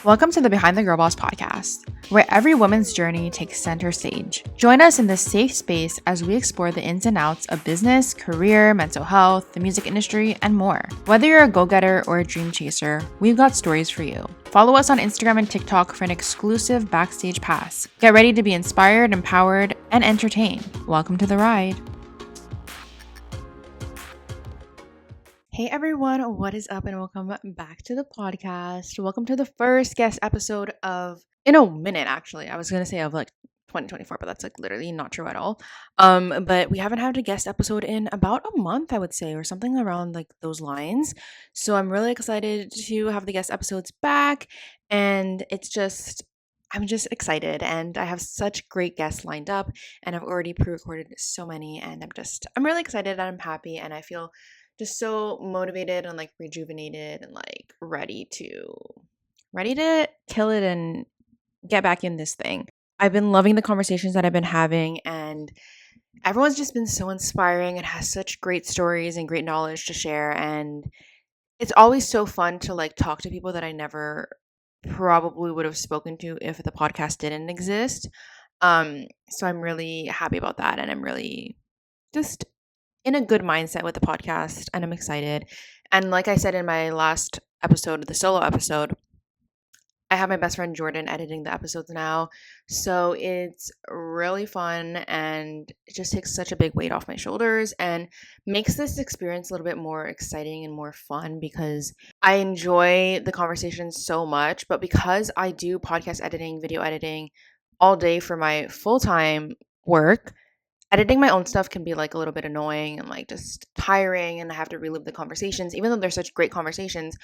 Welcome to the Behind the Girl Boss podcast, where every woman's journey takes center stage. Join us in this safe space as we explore the ins and outs of business, career, mental health, the music industry, and more. Whether you're a go-getter or a dream chaser, we've got stories for you. Follow us on Instagram and TikTok for an exclusive backstage pass. Get ready to be inspired, empowered, and entertained. Welcome to the ride. Hey everyone, what is up and welcome back to the podcast. Welcome to the first guest episode in a minute actually. I was going to say of 2024, but that's literally not true at all. But we haven't had a guest episode in about a month, I would say, or something around those lines. So I'm really excited to have the guest episodes back, and I'm just excited, and I have such great guests lined up, and I've already pre-recorded so many, and I'm really excited and I'm happy, and I feel just so motivated and rejuvenated and ready to kill it and get back in this thing. I've been loving the conversations that I've been having, and everyone's just been so inspiring and has such great stories and great knowledge to share, and it's always so fun to talk to people that I never probably would have spoken to if the podcast didn't exist. So I'm really happy about that, and I'm really just in a good mindset with the podcast, and I'm excited. And like I said in my last episode, the solo episode, I have my best friend Jordan editing the episodes now. So it's really fun, and it just takes such a big weight off my shoulders and makes this experience a little bit more exciting and more fun because I enjoy the conversations so much. But because I do podcast editing, video editing all day for my full-time work, editing my own stuff can be a little bit annoying and just tiring, and I have to relive the conversations. Even though they're such great conversations,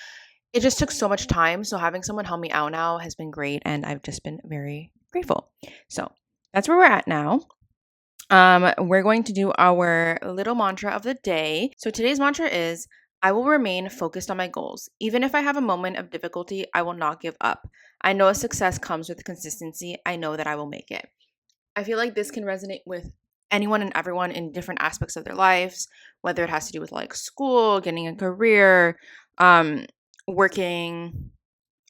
it just took so much time. So having someone help me out now has been great, and I've just been very grateful. So that's where we're at now. We're going to do our little mantra of the day. So today's mantra is, I will remain focused on my goals. Even if I have a moment of difficulty, I will not give up. I know success comes with consistency. I know that I will make it. I feel like this can resonate with anyone and everyone in different aspects of their lives, whether it has to do with school, getting a career, working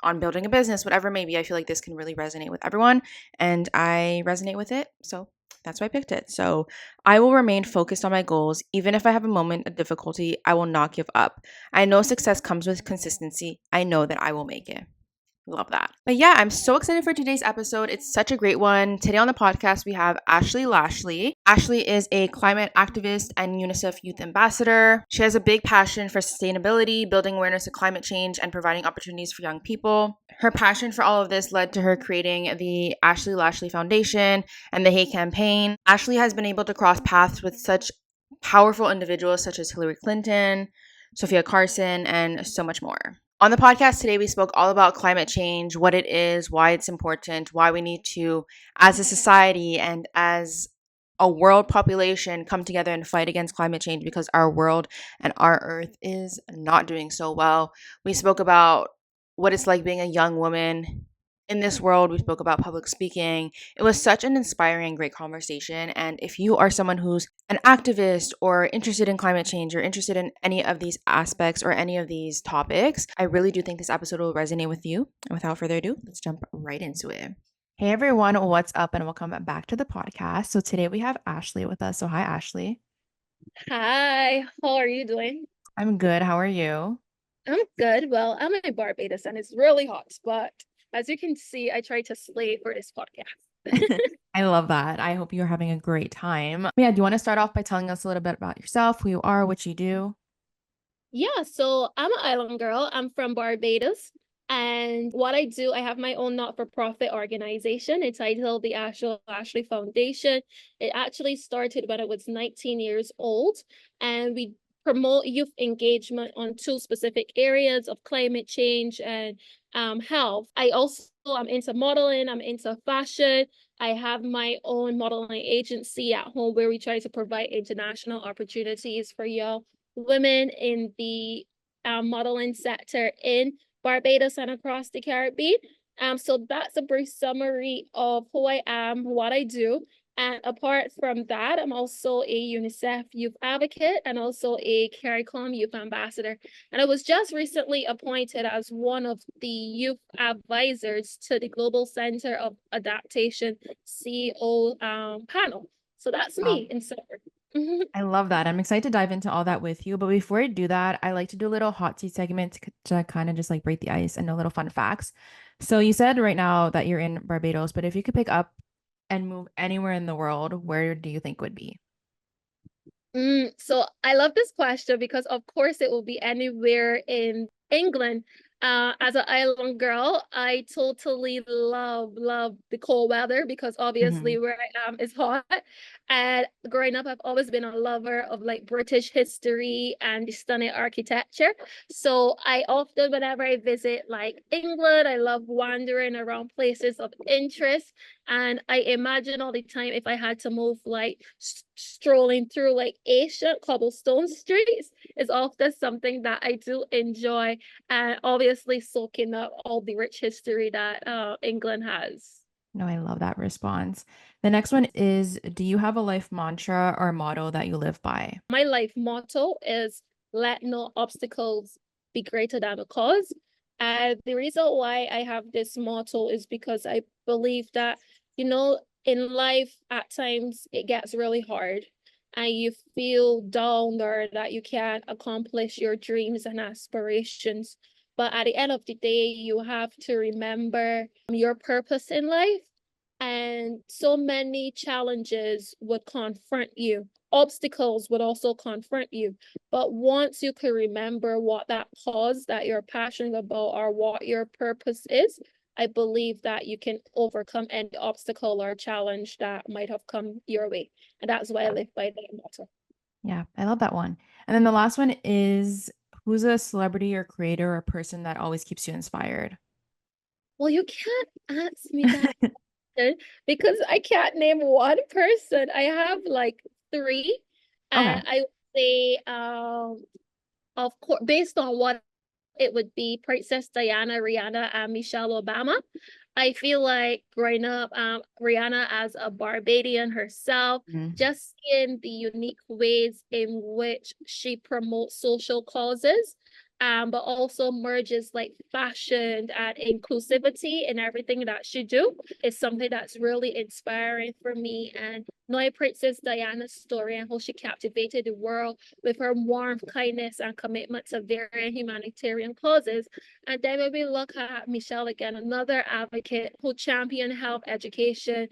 on building a business, whatever it may be. I feel like this can really resonate with everyone, and I resonate with it. So that's why I picked it. So I will remain focused on my goals. Even if I have a moment of difficulty, I will not give up. I know success comes with consistency. I know that I will make it. Love that. But yeah, I'm so excited for today's episode. It's such a great one. Today on the podcast, we have Ashley Lashley. Ashley is a climate activist and UNICEF Youth Ambassador. She has a big passion for sustainability, building awareness of climate change, and providing opportunities for young people. Her passion for all of this led to her creating the Ashley Lashley Foundation and the Hey campaign. Ashley has been able to cross paths with such powerful individuals such as Hillary Clinton, Sophia Carson, and so much more. On the podcast today, we spoke all about climate change, what it is, why it's important, why we need to, as a society and as a world population, come together and fight against climate change because our world and our earth is not doing so well. We spoke about what it's like being a young woman in this world. We spoke about public speaking. It was such an inspiring and great conversation. And if you are someone who's an activist or interested in climate change or interested in any of these aspects or any of these topics, I really do think this episode will resonate with you. And without further ado, let's jump right into it. Hey everyone, what's up? And welcome back to the podcast. So today we have Ashley with us. So hi, Ashley. Hi, how are you doing? I'm good. How are you? I'm good. Well, I'm in Barbados and it's really hot, but as you can see, I try to slay for this podcast. I love that. I hope you're having a great time. Yeah, do you want to start off by telling us a little bit about yourself, who you are, what you do? Yeah, so I'm an island girl. I'm from Barbados. And what I do, I have my own not-for-profit organization entitled the Ashley Lashley Foundation. It actually started when I was 19 years old, and we promote youth engagement on two specific areas of climate change and health. I'm into modeling, I'm into fashion. I have my own modeling agency at home where we try to provide international opportunities for young women in the modeling sector in Barbados and across the Caribbean. So that's a brief summary of who I am, what I do. And apart from that, I'm also a UNICEF Youth Advocate and also a CARICOM Youth Ambassador. And I was just recently appointed as one of the youth advisors to the Global Center of Adaptation CEO panel. So that's Wow. me in summary. I love that. I'm excited to dive into all that with you. But before I do that, I like to do a little hot seat segment to kind of just like break the ice and know little fun facts. So you said right now that you're in Barbados, but if you could pick up and move anywhere in the world, where do you think would be? So I love this question because, of course, it will be anywhere in England. As an island girl, I totally love the cold weather because Hmm. obviously where I am is hot. And growing up, I've always been a lover of like British history and the stunning architecture. So I often, whenever I visit like England, I love wandering around places of interest. And I imagine all the time if I had to move like strolling through like ancient cobblestone streets is often something that I do enjoy, and obviously soaking up all the rich history that England has. No, I love that response. The next one is, do you have a life mantra or motto that you live by? My life motto is let no obstacles be greater than the cause. And the reason why I have this motto is because I believe that, in life, at times it gets really hard and you feel down or that you can't accomplish your dreams and aspirations. But at the end of the day, you have to remember your purpose in life. And so many challenges would confront you, obstacles would also confront you. But once you can remember what that cause that you're passionate about or what your purpose is, I believe that you can overcome any obstacle or challenge that might have come your way. And that's why I live by that motto. Yeah, I love that one. And then the last one is, who's a celebrity or creator or person that always keeps you inspired? Well, you can't ask me that because I can't name one person. I have like three, Okay. and I would say, of course, based on what it would be Princess Diana, Rihanna, and Michelle Obama. I feel like growing up, Rihanna as a Barbadian herself, Mhm. just in the unique ways in which she promotes social causes, but also merges like fashion and inclusivity in everything that she do is something that's really inspiring for me. And knowing Princess Diana's story and how she captivated the world with her warmth, kindness, and commitment to varying humanitarian causes. And then when we look at Michelle again, another advocate who championed health education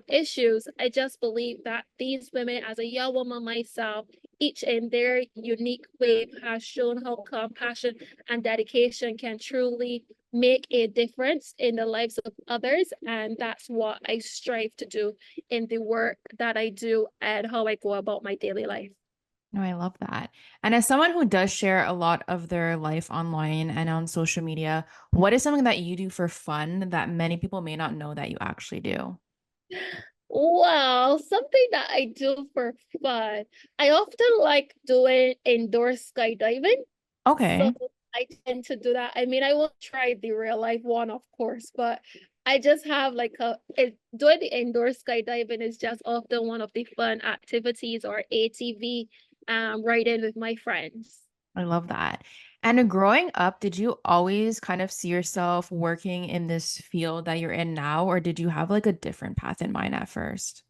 issues, I just believe that these women, as a young woman myself, each in their unique way, has shown how compassion and dedication can truly make a difference in the lives of others. And that's what I strive to do in the work that I do and how I go about my daily life. No, I love that. And as someone who does share a lot of their life online and on social media, what is something that you do for fun that many people may not know that you actually do? Well, something that I do for fun. I often like doing indoor skydiving. So Okay. I tend to do that. I mean, I won't try the real life one, of course, but I just have like doing the indoor skydiving is just often one of the fun activities or ATV riding with my friends. I love that. And growing up, did you always kind of see yourself working in this field that you're in now, or did you have like a different path in mind at first?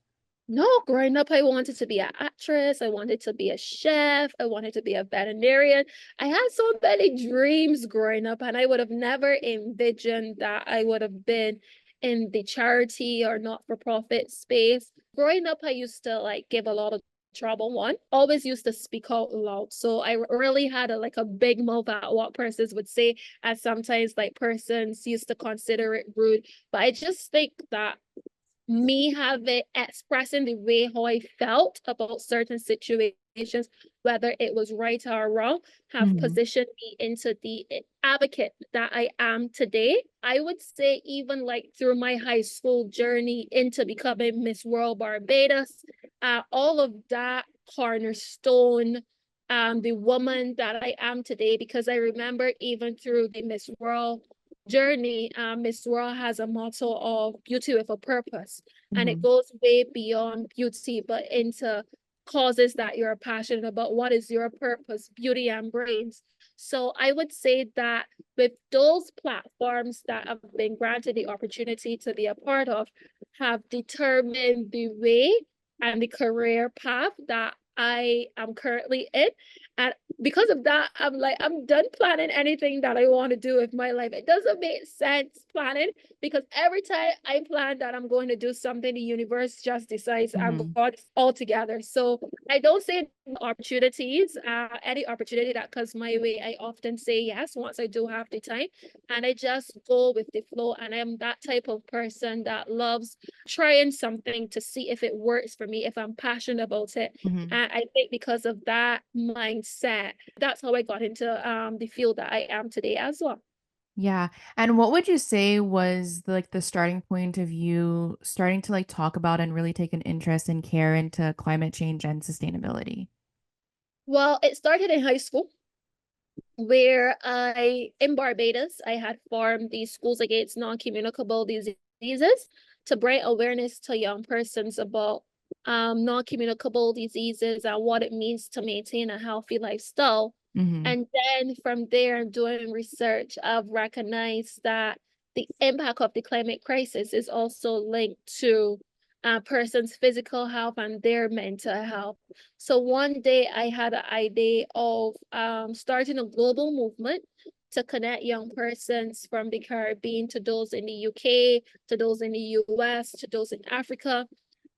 No, growing up, I wanted to be an actress. I wanted to be a chef. I wanted to be a veterinarian. I had so many dreams growing up, and I would have never envisioned that I would have been in the charity or not-for-profit space. Growing up, I used to like give a lot of trouble. One, always used to speak out loud. So I really had a big mouth at what persons would say, and sometimes like persons used to consider it rude. But I just think that me having expressing the way how I felt about certain situations, whether it was right or wrong, have Mhm. positioned me into the advocate that I am today. I would say even like through my high school journey into becoming Miss World Barbados, all of that cornerstone the woman that I am today because I remember even through the Miss World journey, Miss World has a motto of beauty with a purpose, and it Hmm. goes way beyond beauty, but into causes that you're passionate about. What is your purpose? Beauty and brains. So I would say that with those platforms that have been granted the opportunity to be a part of, have determined the way and the career path that I am currently in. And because of that, I'm like, I'm done planning anything that I want to do with my life. It doesn't make sense planning because every time I plan that I'm going to do something, the universe just decides I'm Hmm. going altogether. So I don't say opportunities, any opportunity that comes my way, I often say yes once I do have the time. And I just go with the flow. And I'm that type of person that loves trying something to see if it works for me, if I'm passionate about it. Hmm. And I think because of that mindset, that's how I got into the field that I am today as well. Yeah. And what would you say was like the starting point of you starting to like talk about and really take an interest and care into climate change and sustainability? Well, it started in high school where in Barbados, I had formed the Schools Against Non-Communicable Diseases to bring awareness to young persons about non-communicable diseases and what it means to maintain a healthy lifestyle. Hmm. And then from there, doing research, I've recognized that the impact of the climate crisis is also linked to a person's physical health and their mental health. So one day I had an idea of starting a global movement to connect young persons from the Caribbean to those in the UK, to those in the US, to those in Africa.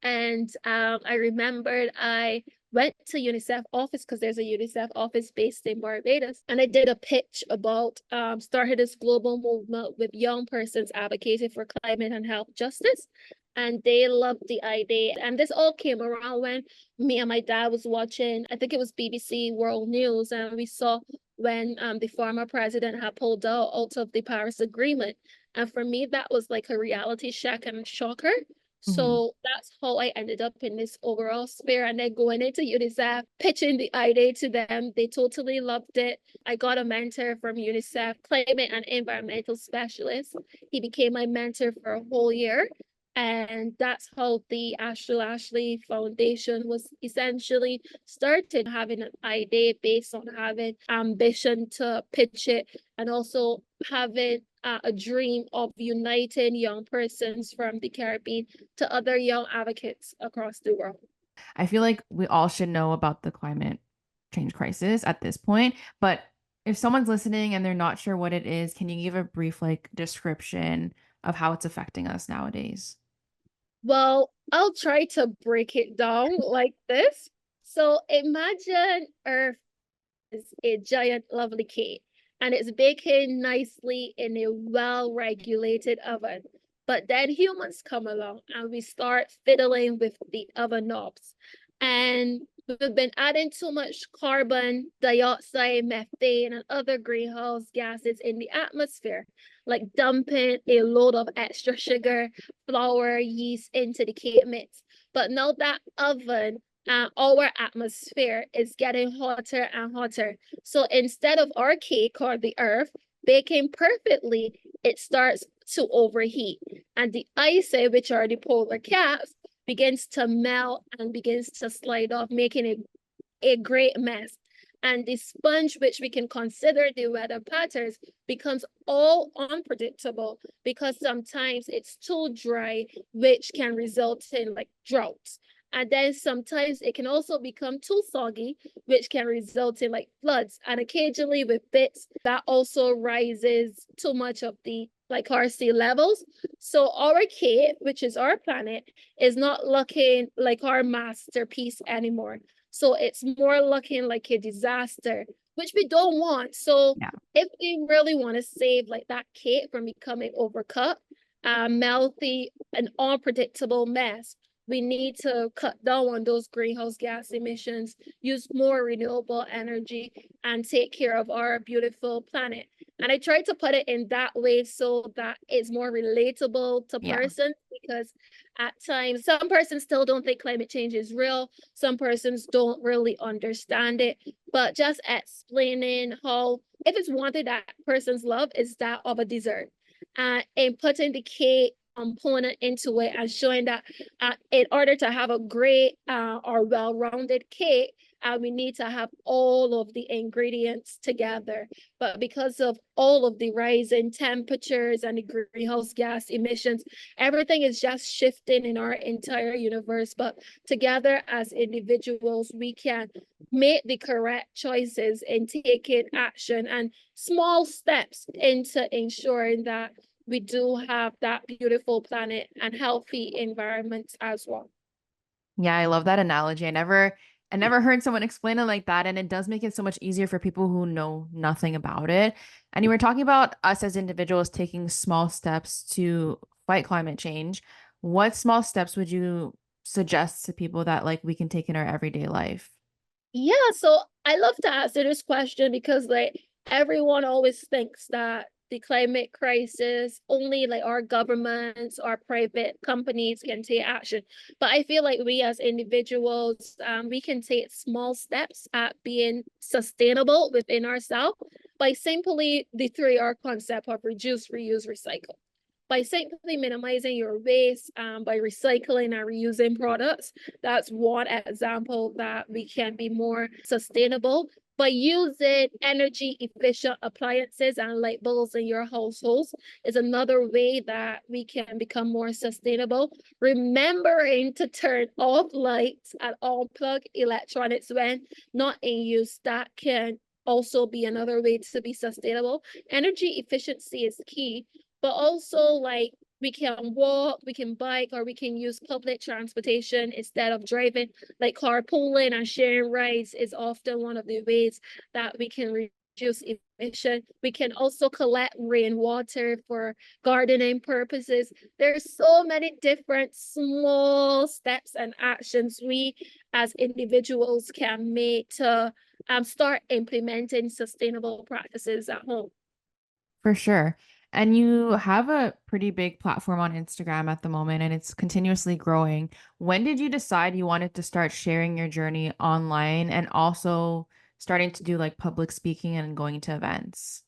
And I remembered I went to UNICEF office because there's a UNICEF office based in Barbados. And I did a pitch about started this global movement with young persons advocating for climate and health justice. And they loved the idea. And this all came around when me and my dad was watching, I think it was BBC World News, and we saw when the former president had pulled out of the Paris Agreement. And for me, that was like a reality check and a shocker. Hmm. So that's how I ended up in this overall sphere. And then going into UNICEF, pitching the idea to them, they totally loved it. I got a mentor from UNICEF, climate and environmental specialist. He became my mentor for a whole year. And that's how the Ashley Lashley Foundation was essentially started, having an idea based on having ambition to pitch it and also having a dream of uniting young persons from the Caribbean to other young advocates across the world. I feel like we all should know about the climate change crisis at this point, but if someone's listening and they're not sure what it is, can you give a brief like description of how it's affecting us nowadays? Well, I'll try to break it down like this. So imagine Earth is a giant lovely cake and it's baking nicely in a well-regulated oven. But then humans come along and we start fiddling with the oven knobs. And we've been adding too much carbon dioxide, methane, and other greenhouse gases in the atmosphere, like dumping a load of extra sugar, flour, yeast into the cake mix. But now that oven our atmosphere is getting hotter and hotter. So instead of our cake or the earth baking perfectly, it starts to overheat. And the ice, which are the polar caps, begins to melt and begins to slide off, making it a great mess. And the sponge, which we can consider the weather patterns, becomes all unpredictable because sometimes it's too dry, which can result in like droughts. And then sometimes it can also become too soggy, which can result in like floods. And occasionally with bits, that also rises too much of the like our sea levels. So our Cape, which is our planet, is not looking like our masterpiece anymore. So it's more looking like a disaster, which we don't want. So Yeah. if we really want to save like that cake from becoming overcut, melty, and unpredictable mess, we need to cut down on those greenhouse gas emissions, use more renewable energy, and take care of our beautiful planet. And I try to put it in that way so that it's more relatable to Yeah. persons because at times some persons still don't think climate change is real. Some persons don't really understand it, but just explaining how if it's one thing that persons love is that of a dessert. and putting the K component into it and showing that in order to have a great or well-rounded cake, we need to have all of the ingredients together. But because of all of the rising temperatures and the greenhouse gas emissions, everything is just shifting in our entire universe. But together as individuals, we can make the correct choices in taking action and small steps into ensuring that we do have that beautiful planet and healthy environments as well. Yeah, I love that analogy. I never heard someone explain it like that, and it does make it so much easier for people who know nothing about it. And you were talking about us as individuals taking small steps to fight climate change. What small steps would you suggest to people that like we can take in our everyday life? Yeah, so I love to answer this question because like everyone always thinks that the climate crisis only like our governments or private companies can take action. But I feel like we as individuals, we can take small steps at being sustainable within ourselves by simply the 3R concept of reduce, reuse, recycle by simply minimizing your waste, by recycling and reusing products. That's one example that we can be more sustainable. By using energy efficient appliances and light bulbs in your households is another way that we can become more sustainable. Remembering to turn off lights and unplug electronics when not in use, that can also be another way to be sustainable. Energy efficiency is key, but also like we can walk, we can bike, or we can use public transportation instead of driving. Like carpooling and sharing rides is often one of the ways that we can reduce emission. We can also collect rainwater for gardening purposes. There's so many different small steps and actions we as individuals can make to start implementing sustainable practices at home. For sure. And you have a pretty big platform on Instagram at the moment, and it's continuously growing. When did you decide you wanted to start sharing your journey online and also starting to do like public speaking and going to events?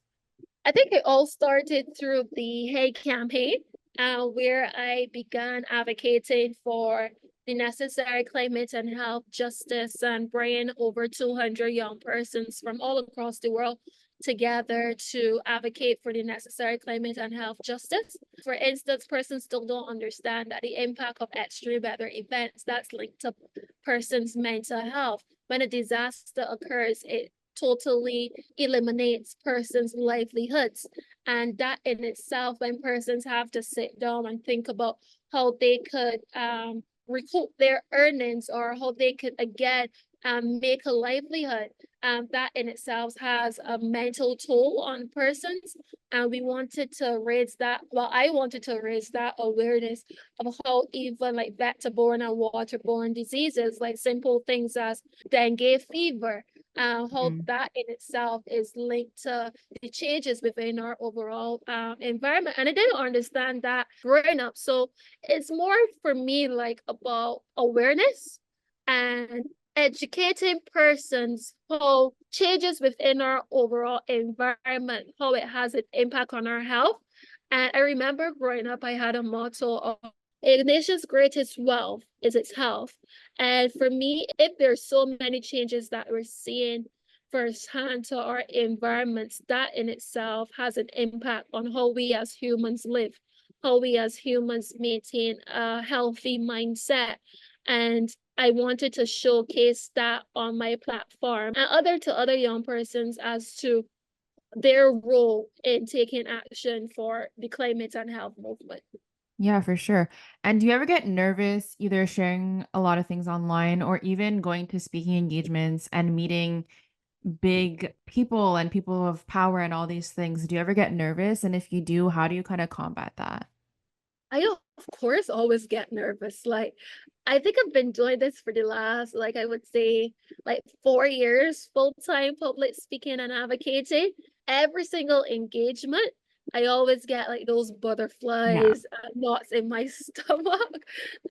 I think it all started through the Hey campaign, where I began advocating for the necessary climate and health justice and bringing over 200 young persons from all across the world together to advocate for the necessary climate and health justice. For instance, persons still don't understand that the impact of extreme weather events that's linked to persons' mental health. When a disaster occurs, it totally eliminates persons' livelihoods. And that in itself, when persons have to sit down and think about how they could recoup their earnings or how they could again make a livelihood, that in itself has a mental toll on persons. And we wanted to raise that, well, I wanted to raise that awareness of how even like vector-borne and waterborne diseases, like simple things as dengue fever, how Mm. that in itself is linked to the changes within our overall environment. And I didn't understand that growing up. So it's more for me like about awareness and educating persons how changes within our overall environment, how it has an impact on our health. And I remember growing up, I had a motto of a nation's greatest wealth is its health. And for me, if there's so many changes that we're seeing firsthand to our environments, that in itself has an impact on how we as humans live, how we as humans maintain a healthy mindset. And I wanted to showcase that on my platform and other young persons as to their role in taking action for the climate and health movement. Yeah, for sure. And do you ever get nervous either sharing a lot of things online or even going to speaking engagements and meeting big people and people of power and all these things? Do you ever get nervous? And if you do, how do you kind of combat that? I of course always get nervous. Like I think I've been doing this for the last like I would say like 4 years full-time public speaking and advocating. Every single engagement, I always get like those Yeah. butterflies, knots in my stomach.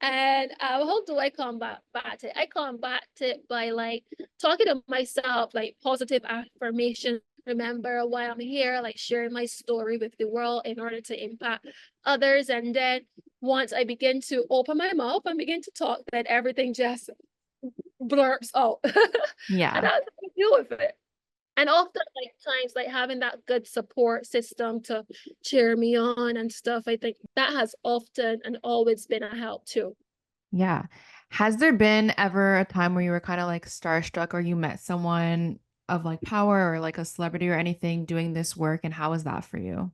And how do I combat it? I combat it by like talking to myself, like positive affirmations remember why I'm here, like sharing my story with the world in order to impact others. And then once I begin to open my mouth and begin to talk, then everything just blurps out. And Yeah. that's how I deal with it. And often, like times, like having that good support system to cheer me on and stuff, I think that has often and always been a help too. Yeah. Has there been ever a time where you were kind of like starstruck or you met someone of like power or like a celebrity or anything doing this work? And how was that for you?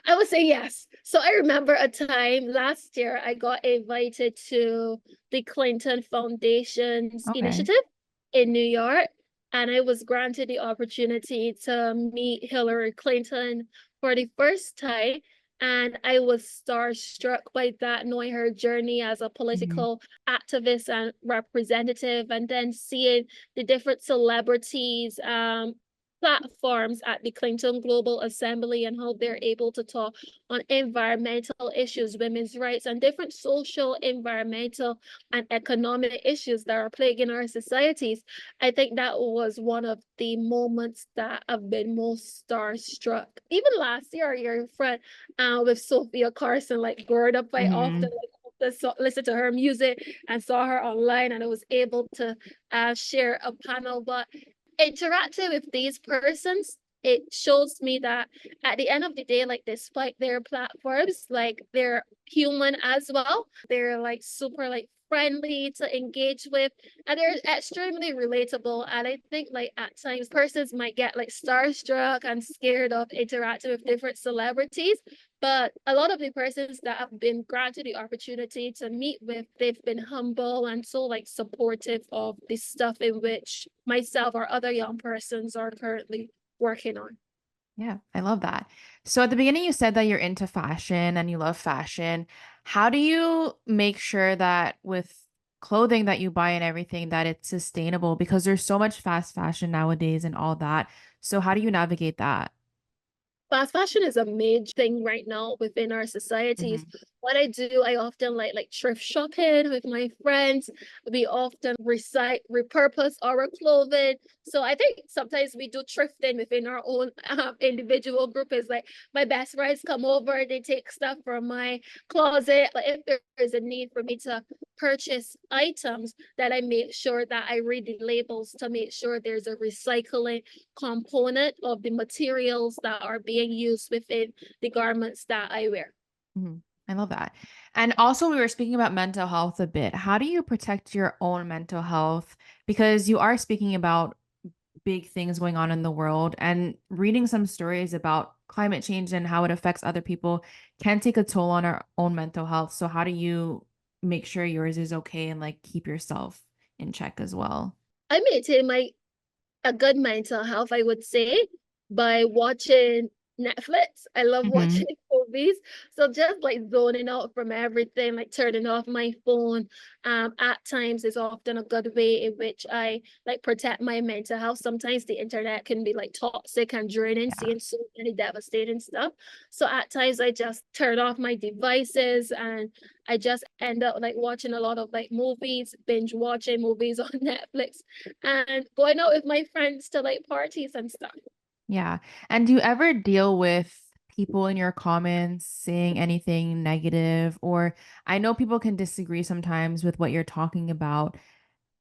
I would say yes. So I remember a time last year I got invited to the Clinton Foundation's Okay. initiative in New York, and I was granted the opportunity to meet Hillary Clinton for the first time. And I was starstruck by that, knowing her journey as a Mhm. political activist and representative, and then seeing the different celebrities platforms at the Clinton Global Assembly and how they're able to talk on environmental issues, women's rights, and different social, environmental, and economic issues that are plaguing our societies. I think that was one of the moments that I've been most starstruck. Even last year, your friend with Sophia Carson, like growing up, I often Mhm. listen to her music and saw her online, and I was able to share a panel. But interacting with these persons, it shows me that at the end of the day, like despite their platforms, like they're human as well. They're like super like friendly to engage with, and they're extremely relatable. And I think like at times persons might get like starstruck and scared of interacting with different celebrities, but a lot of the persons that have been granted the opportunity to meet with, they've been humble and so like supportive of the stuff in which myself or other young persons are currently working on. Yeah, I love that. So at the beginning, you said that you're into fashion and you love fashion. How do you make sure that with clothing that you buy and everything that it's sustainable? Because there's so much fast fashion nowadays and all that. So how do you navigate that? Fast fashion is a major thing right now within our societies. Hmm. What I do, I often like thrift shopping with my friends. We often repurpose our clothing. So I think sometimes we do thrifting within our own individual group. Is like my best friends come over, they take stuff from my closet. Like if there is a need for me to purchase items, that I make sure that I read the labels to make sure there's a recycling component of the materials that are being used within the garments that I wear. Hmm. I love that. And also, we were speaking about mental health a bit. How do you protect your own mental health? Because you are speaking about big things going on in the world and reading some stories about climate change and how it affects other people can take a toll on our own mental health. So how do you make sure yours is okay and like keep yourself in check as well? I maintain my a good mental health, I would say, by watching Netflix. I love Hmm. watching movies. So just like zoning out from everything, like turning off my phone, at times is often a good way in which I like protect my mental health. Sometimes the internet can be like toxic and draining, Yeah. seeing so many devastating stuff. So at times I just turn off my devices and I just end up like watching a lot of like movies, binge watching movies on Netflix and going out with my friends to like parties and stuff. Yeah. And do you ever deal with people in your comments saying anything negative? Or I know people can disagree sometimes with what you're talking about,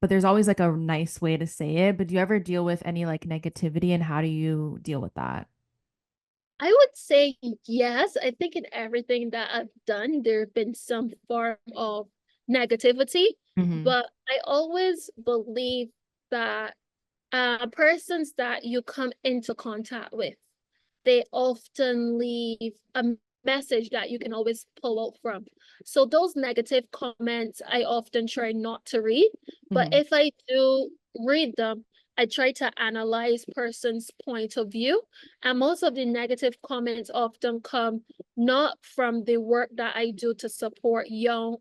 but there's always like a nice way to say it. But do you ever deal with any like negativity and how do you deal with that? I would say yes. I think in everything that I've done, there have been some form of negativity, Hmm. but I always believe that persons that you come into contact with, they often leave a message that you can always pull out from. So those negative comments, I often try not to read. But Hmm. if I do read them, I try to analyze person's point of view. And most of the negative comments often come not from the work that I do to support young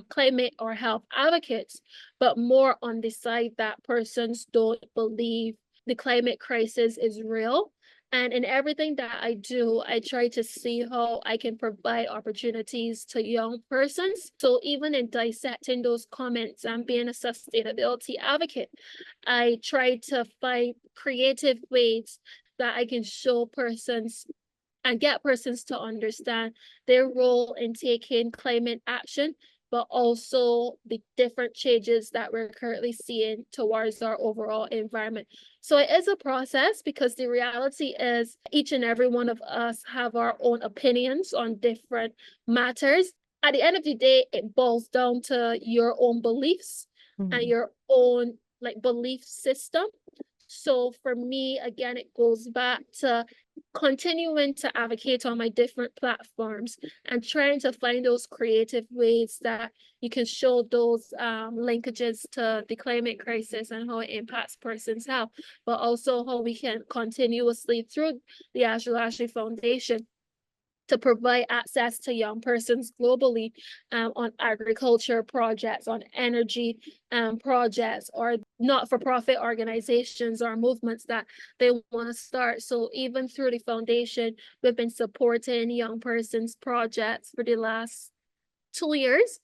climate or health advocates, but more on the side that persons don't believe the climate crisis is real. And in everything that I do, I try to see how I can provide opportunities to young persons. So even in dissecting those comments and being a sustainability advocate, I try to find creative ways that I can show persons and get persons to understand their role in taking climate action, but also the different changes that we're currently seeing towards our overall environment. So it is a process, because the reality is each and every one of us have our own opinions on different matters. At the end of the day, it boils down to your own beliefs and Mhm. your own like belief system. So for me, again, it goes back to continuing to advocate on my different platforms and trying to find those creative ways that you can show those linkages to the climate crisis and how it impacts persons' health, but also how we can continuously, through the Ashley Lashley Foundation, to provide access to young persons globally on agriculture projects, on energy projects, or not-for-profit organizations or movements that they want to start. So even through the foundation, we've been supporting young persons projects for the last 2 years.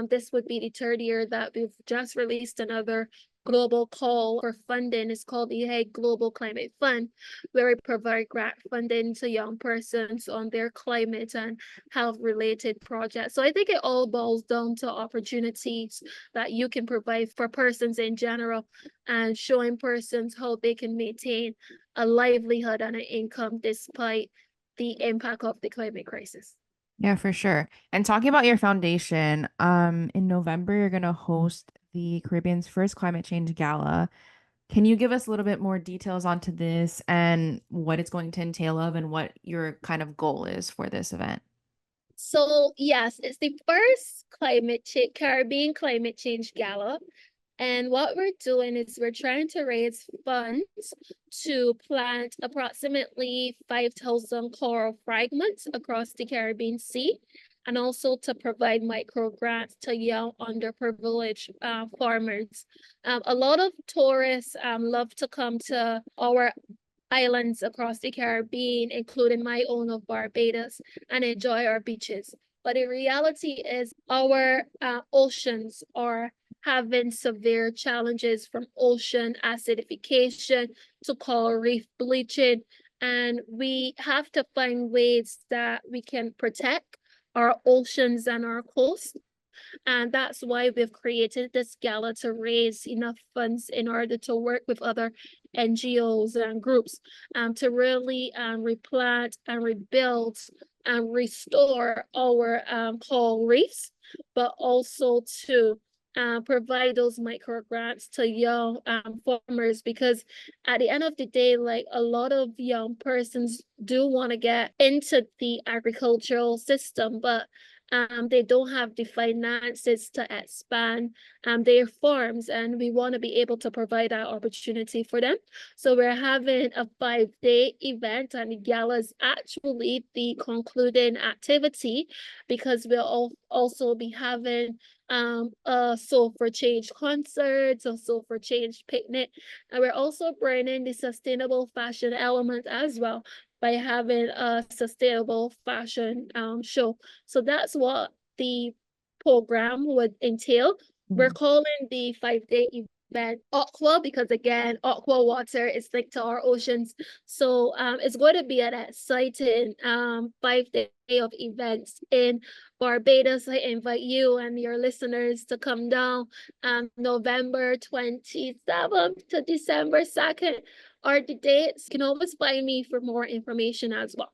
This would be the third year that we've just released another global call for funding. It's called the Hague Global Climate Fund, where we provide grant funding to young persons on their climate and health related projects. So I think it all boils down to opportunities that you can provide for persons in general, and showing persons how they can maintain a livelihood and an income despite the impact of the climate crisis. Yeah, for sure. And talking about your foundation, in November, you're going to host the Caribbean's first Climate Change Gala. Can you give us a little bit more details onto this and what it's going to entail of and what your kind of goal is for this event? So yes, it's the first Caribbean Climate Change Gala. And what we're doing is we're trying to raise funds to plant approximately 5,000 coral fragments across the Caribbean Sea, and also to provide micro grants to young underprivileged farmers. A lot of tourists love to come to our islands across the Caribbean, including my own of Barbados, and enjoy our beaches. But the reality is, our oceans are having severe challenges, from ocean acidification to coral reef bleaching. And we have to find ways that we can protect our oceans and our coast, and that's why we've created this gala, to raise enough funds in order to work with other NGOs and groups to really replant and rebuild and restore our coral reefs, but also to provide those micro grants to young farmers, because at the end of the day, like, a lot of young persons do want to get into the agricultural system, but they don't have the finances to expand their farms, and we want to be able to provide that opportunity for them. So we're having a 5-day event, and the gala is actually the concluding activity, because we'll also be having a Soul for Change concert, a Soul for Change picnic, and we're also bringing the sustainable fashion element as well by having a sustainable fashion show. So that's what the program would entail. We're Mhm. calling the 5-day event Aqua, because again, aqua water is linked to our oceans. So it's going to be an exciting 5-day of events in Barbados. I invite you and your listeners to come down November 27th to December 2nd are the dates. You can always find me for more information as well.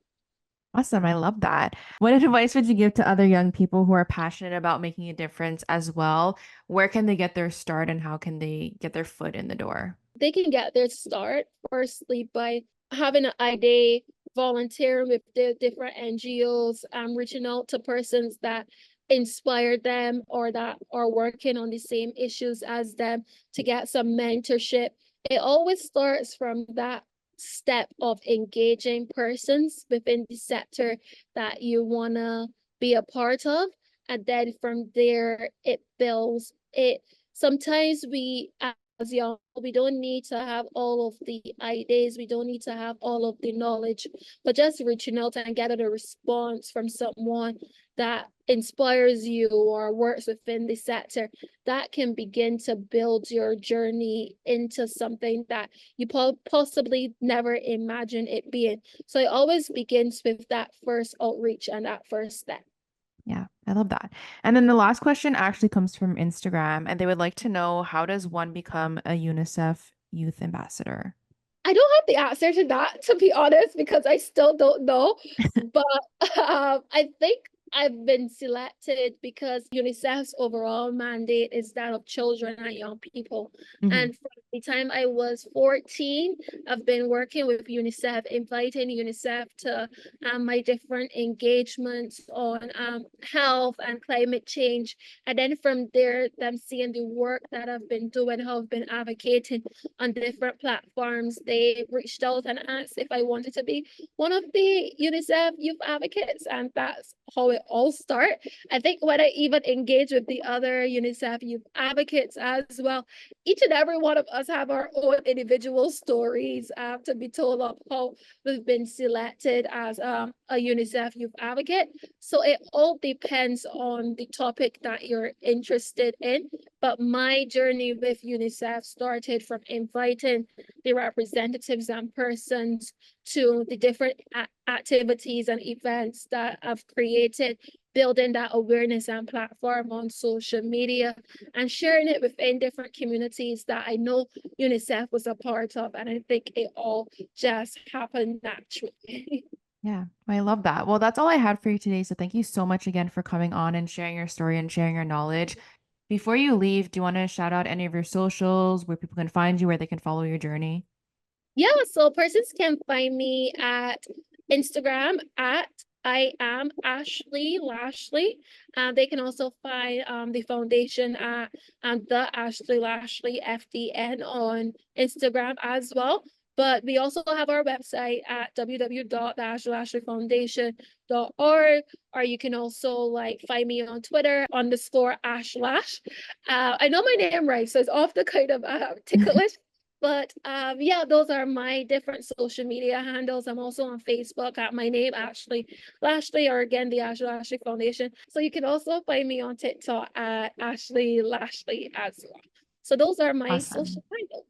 Awesome. I love that. What advice would you give to other young people who are passionate about making a difference as well? Where can they get their start and how can they get their foot in the door? They can get their start firstly by having an idea, volunteering with the different NGOs, reaching out to persons that inspire them or that are working on the same issues as them, to get some mentorship. It always starts from that step of engaging persons within the sector that you want to be a part of. And then from there, it builds. It sometimes we young. We don't need to have all of the ideas. We don't need to have all of the knowledge, but just reaching out and getting a response from someone that inspires you or works within the sector, that can begin to build your journey into something that you possibly never imagined it being. So it always begins with that first outreach and that first step. Yeah, I love that. And then the last question actually comes from Instagram, and they would like to know, how does one become a UNICEF Youth Ambassador? I don't have the answer to that, to be honest, because I still don't know. But I think I've been selected because UNICEF's overall mandate is that of children and young people. Hmm. And from the time I was 14, I've been working with UNICEF, inviting UNICEF to my different engagements on health and climate change. And then from there, them seeing the work that I've been doing, how I've been advocating on different platforms, they reached out and asked if I wanted to be one of the UNICEF youth advocates, and that's how it all started. I think when I even engage with the other UNICEF youth advocates as well, each and every one of us have our own individual stories to be told of how we've been selected as a UNICEF youth advocate. So it all depends on the topic that you're interested in. But my journey with UNICEF started from inviting the representatives and persons to the different activities and events that I've created, building that awareness and platform on social media and sharing it within different communities that I know UNICEF was a part of. And I think it all just happened naturally. Yeah, I love that. Well, that's all I had for you today. So thank you so much again for coming on and sharing your story and sharing your knowledge. Before you leave, do you want to shout out any of your socials, where people can find you, where they can follow your journey? Yeah, so persons can find me at Instagram at I am Ashley Lashley. They can also find the foundation at the Ashley Lashley FDN on Instagram as well. But we also have our website at www.ashleylashleyfoundation.org, or you can also like find me on Twitter _AshLash. I know my name right, so it's off the kind of ticklish. But yeah, those are my different social media handles. I'm also on Facebook at my name, Ashley Lashley, or again, the Ashley Lashley Foundation. So you can also find me on TikTok at Ashley Lashley as well. So those are my social Awesome. handles.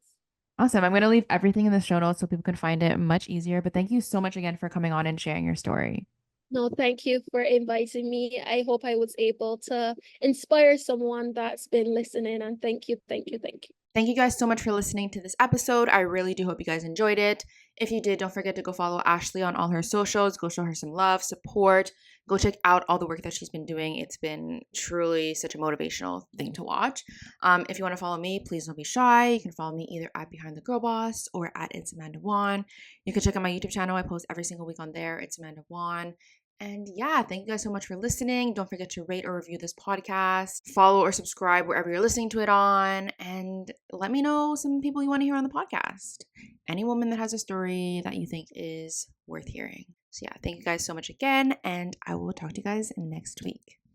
Awesome. I'm going to leave everything in the show notes so people can find it much easier. But thank you so much again for coming on and sharing your story. No, thank you for inviting me. I hope I was able to inspire someone that's been listening. And thank you, thank you, thank you. Thank you guys so much for listening to this episode. I really do hope you guys enjoyed it. If you did, don't forget to go follow Ashley on all her socials. Go show her some love, support. Go check out all the work that she's been doing. It's been truly such a motivational thing to watch. If you want to follow me, please don't be shy. You can follow me either at Behind the Girl Boss or at It's Amanda Wan. You can check out my YouTube channel. I post every single week on there. It's Amanda Wan. And yeah, thank you guys so much for listening. Don't forget to rate or review this podcast. Follow or subscribe wherever you're listening to it on. And let me know some people you want to hear on the podcast. Any woman that has a story that you think is worth hearing. So yeah, thank you guys so much again. And I will talk to you guys next week.